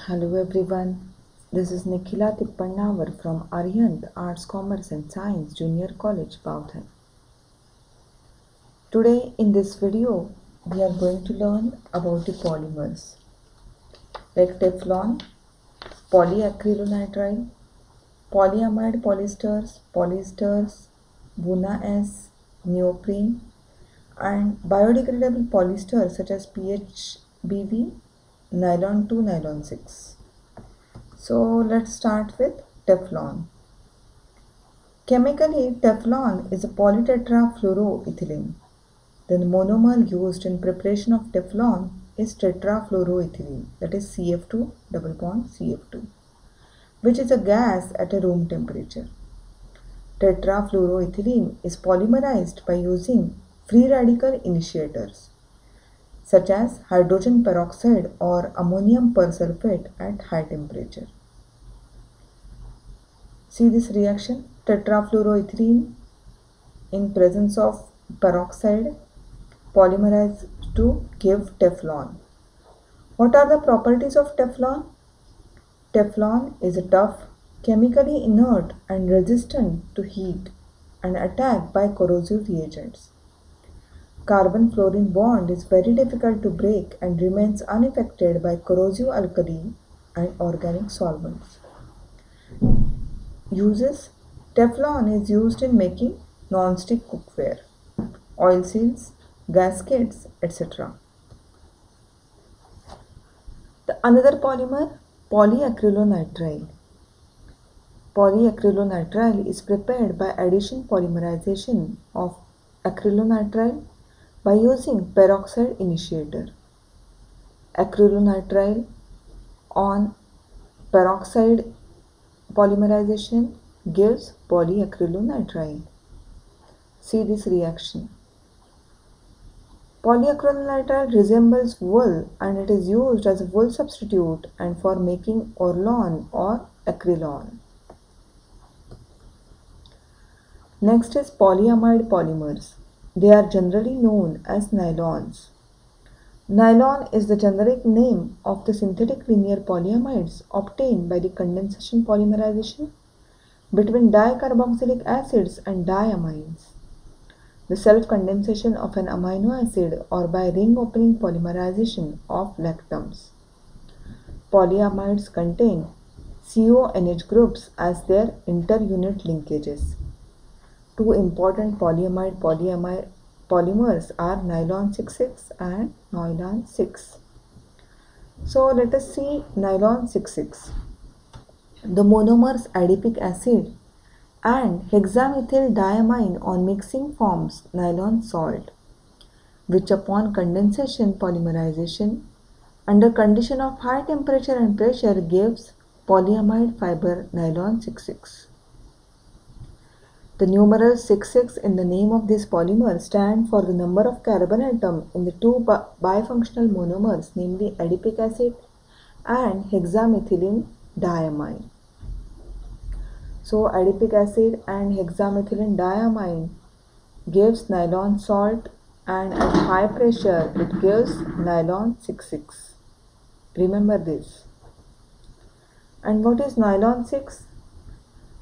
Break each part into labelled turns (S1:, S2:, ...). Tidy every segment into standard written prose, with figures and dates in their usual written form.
S1: Hello everyone, this is Nikhila Tippannawar from Arihant Arts, Commerce and Science Junior College, Bowdhan. Today in this video, we are going to learn about the polymers like Teflon, polyacrylonitrile, polyamide polyesters, Buna S, neoprene, and biodegradable polyesters such as PHBV, nylon 2, nylon 6. So let's start with Teflon. Chemically, Teflon is a polytetrafluoroethylene. The monomer used in preparation of Teflon is tetrafluoroethylene, that is CF2 double bond CF2, which is a gas at a room temperature. Tetrafluoroethylene is polymerized by using free radical initiators such as hydrogen peroxide or ammonium persulfate at high temperature. See this reaction, tetrafluoroethylene in presence of peroxide polymerized to give Teflon. What are the properties of Teflon? Teflon is tough, chemically inert and resistant to heat and attack by corrosive reagents. Carbon-fluorine bond is very difficult to break and remains unaffected by corrosive alkali and organic solvents. Uses: Teflon is used in making non-stick cookware, oil seals, gaskets, etc. Another polymer, polyacrylonitrile. Polyacrylonitrile is prepared by addition polymerization of acrylonitrile by using peroxide initiator. Acrylonitrile on peroxide polymerization gives polyacrylonitrile. See this reaction. Polyacrylonitrile resembles wool and it is used as a wool substitute and for making Orlon or acrylon. Next is polyamide polymers. They are generally known as nylons. Nylon is the generic name of the synthetic linear polyamides obtained by the condensation polymerization between dicarboxylic acids and diamines, the self-condensation of an amino acid, or by ring opening polymerization of lactams. Polyamides contain CONH groups as their interunit linkages. Two important polymers are nylon 6,6 and nylon 6. So let us see nylon 6,6. The monomers adipic acid and hexamethyl diamine on mixing forms nylon salt, which upon condensation polymerization under condition of high temperature and pressure gives polyamide fiber nylon 6,6. The numeral 6,6 in the name of this polymer stand for the number of carbon atom in the two bifunctional monomers, namely adipic acid and hexamethylene diamine. So adipic acid and hexamethylene diamine gives nylon salt and at high pressure it gives nylon 6,6. Remember this. And what is nylon 6?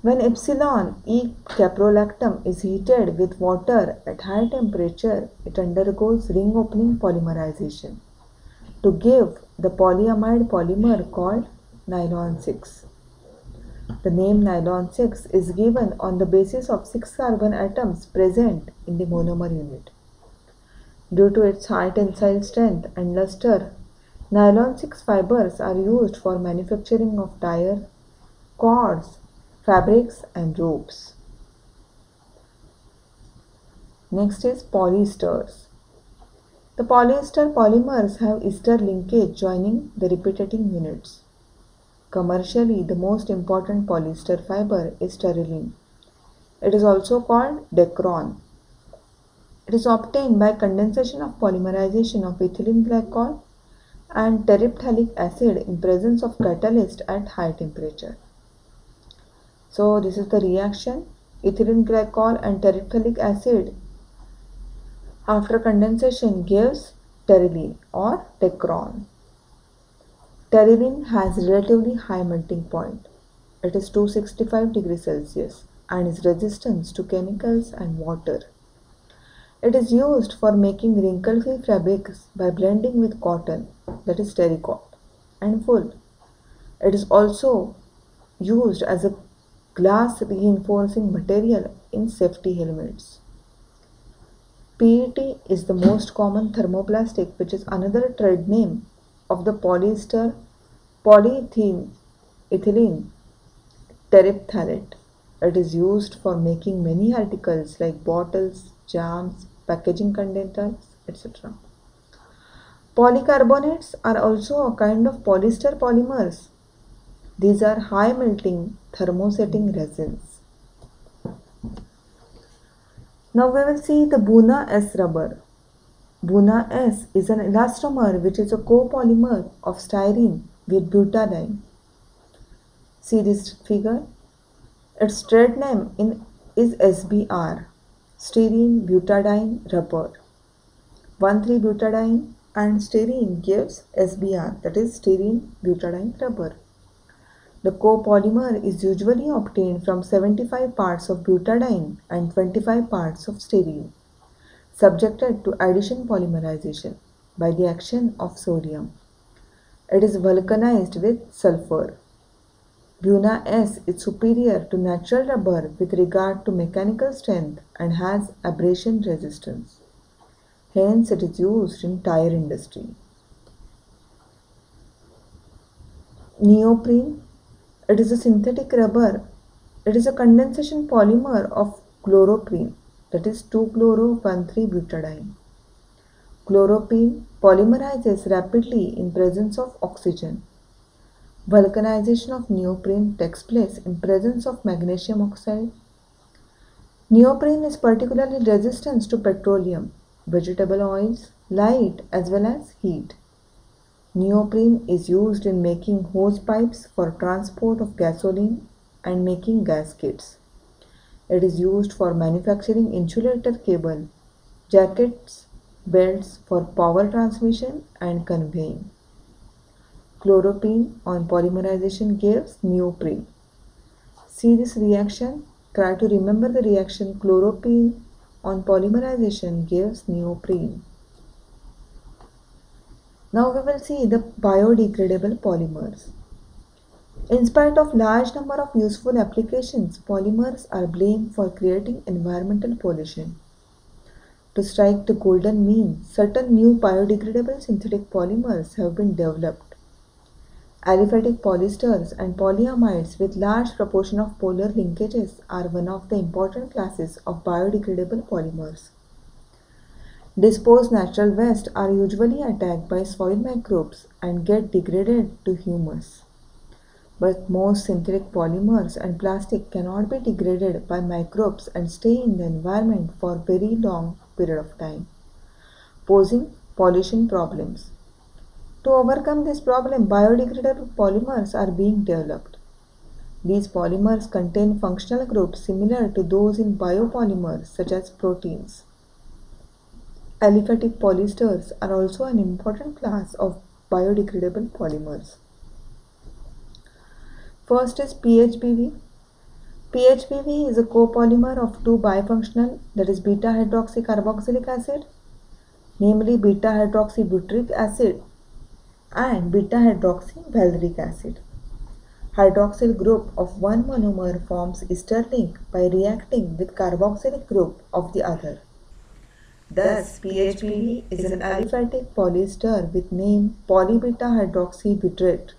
S1: When epsilon E caprolactam is heated with water at high temperature, it undergoes ring opening polymerization to give the polyamide polymer called nylon 6. The name nylon 6 is given on the basis of 6 carbon atoms present in the monomer unit. Due to its high tensile strength and luster, nylon 6 fibers are used for manufacturing of tire, cords, fabrics and ropes. Next is polyesters. The polyester polymers have ester linkage joining the repeating units. Commercially, the most important polyester fiber is terylene. It is also called Dacron. It is obtained by condensation of polymerization of ethylene glycol and terephthalic acid in presence of catalyst at high temperature. So this is the reaction. Ethylene glycol and terephthalic acid after condensation gives terylene or Dacron. Terylene has relatively high melting point. It is 265 degrees Celsius and is resistant to chemicals and water. It is used for making wrinkle-free fabrics by blending with cotton, that is terracotta, and wool. It is also used as a glass reinforcing material in safety helmets. PET is the most common thermoplastic, which is another trade name of the polyester polyethylene terephthalate. It is used for making many articles like bottles, jams, packaging containers, etc. Polycarbonates are also a kind of polyester polymers. These are high melting thermosetting resins. Now we will see the Buna S rubber. Buna S is an elastomer which is a copolymer of styrene with butadiene. See this figure? Its trade name is SBR, styrene butadiene rubber. 1,3-butadiene and styrene gives SBR, that is styrene butadiene rubber. The copolymer is usually obtained from 75 parts of butadiene and 25 parts of styrene, subjected to addition polymerization by the action of sodium. It is vulcanized with sulfur. Buna S is superior to natural rubber with regard to mechanical strength and has abrasion resistance. Hence, it is used in tire industry. Neoprene. It is a synthetic rubber. It is a condensation polymer of chloroprene, that is 2-chloro-1,3-butadiene. Chloroprene polymerizes rapidly in presence of oxygen. Vulcanization of neoprene takes place in presence of magnesium oxide. Neoprene is particularly resistant to petroleum, vegetable oils, light as well as heat. Neoprene is used in making hose pipes for transport of gasoline and making gaskets. It is used for manufacturing insulator cable, jackets, belts for power transmission and conveying. Chloroprene on polymerization gives neoprene. See this reaction? Try to remember the reaction. Chloroprene on polymerization gives neoprene. Now we will see the biodegradable polymers. In spite of large number of useful applications, polymers are blamed for creating environmental pollution. To strike the golden mean, certain new biodegradable synthetic polymers have been developed. Aliphatic polyesters and polyamides with large proportion of polar linkages are one of the important classes of biodegradable polymers. Disposed natural waste are usually attacked by soil microbes and get degraded to humus. But most synthetic polymers and plastic cannot be degraded by microbes and stay in the environment for very long period of time, posing pollution problems. To overcome this problem, biodegradable polymers are being developed. These polymers contain functional groups similar to those in biopolymers such as proteins. Aliphatic polyesters are also an important class of biodegradable polymers. First is PHBV. PHBV is a copolymer of two bifunctional, that is beta-hydroxycarboxylic acid, namely beta-hydroxybutyric acid and beta-hydroxyvaleric acid. Hydroxyl group of one monomer forms ester link by reacting with carboxylic group of the other. Thus, PHBV is an aliphatic polyester with name polybeta-hydroxybutyrate.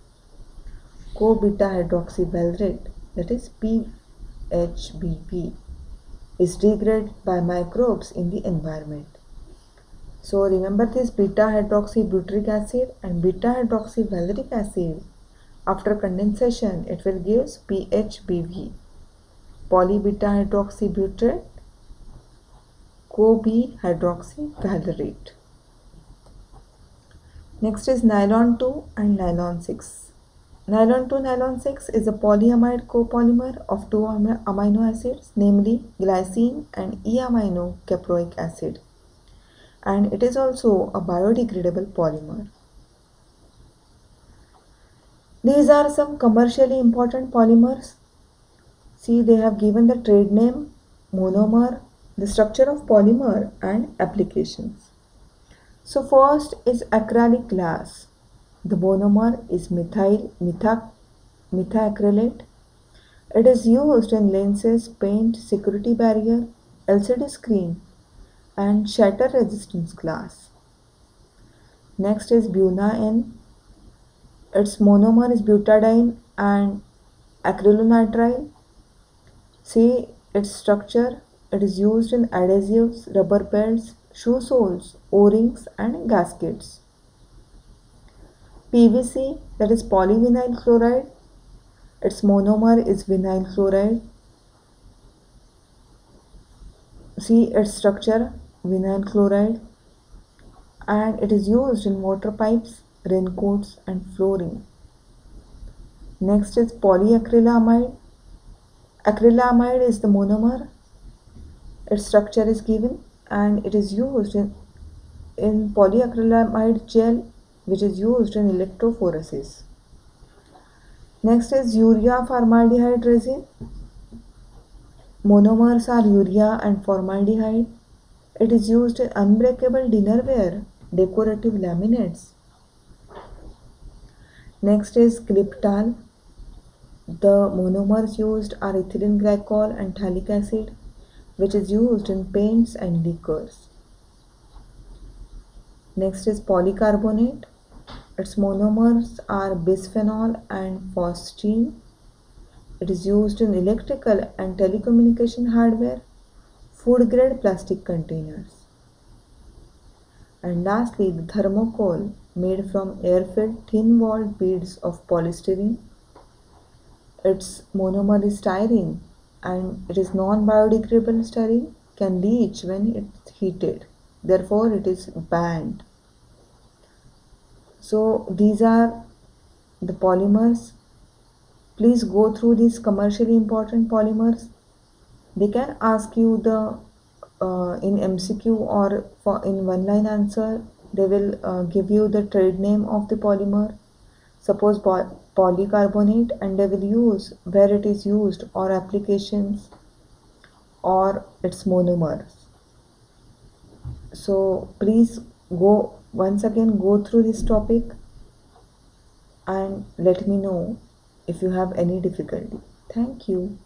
S1: Co-beta-hydroxyvalerate, that is PHBV, is degraded by microbes in the environment. So remember this beta-hydroxybutyric acid and beta-hydroxyvaleric acid. After condensation, it will give PHBV, polybeta-hydroxybutyrate, co-b-hydroxyvalerate. Next is nylon 2 and nylon 6. Nylon 2 nylon 6 is a polyamide copolymer of two amino acids, namely glycine and E-amino caproic acid, and it is also a biodegradable polymer. These are some commercially important polymers. See, they have given the trade name, monomer, the structure of polymer and applications. So first is acrylic glass. The monomer is methacrylate. It is used in lenses, paint, security barrier, LCD screen and shatter resistance glass. Next is Buna-N. Its monomer is butadiene and acrylonitrile. See its structure. It is used in adhesives, rubber belts, shoe soles, O-rings and gaskets. PVC, that is polyvinyl chloride. Its monomer is vinyl chloride. See its structure, vinyl chloride, and it is used in water pipes, raincoats and flooring. Next is polyacrylamide. Acrylamide is the monomer. Its structure is given and it is used in polyacrylamide gel, which is used in electrophoresis. Next is urea formaldehyde resin. Monomers are urea and formaldehyde. It is used in unbreakable dinnerware, decorative laminates. Next is Glyptal. The monomers used are ethylene glycol and phthalic acid, which is used in paints and liquors. Next is polycarbonate. Its monomers are bisphenol and phosgene. It is used in electrical and telecommunication hardware, food grade plastic containers. And lastly, the thermocol, made from air-filled thin-walled beads of polystyrene. Its monomer is styrene and it is non-biodegradable. Styrene can leach when it's heated. Therefore, it is banned. So these are the polymers. Please go through these commercially important polymers. They can ask you the in MCQ or in one-line answer. They will give you the trade name of the polymer. Suppose polycarbonate, and they will use where it is used or applications or its monomers. So please go once again, go through this topic and let me know if you have any difficulty. Thank you.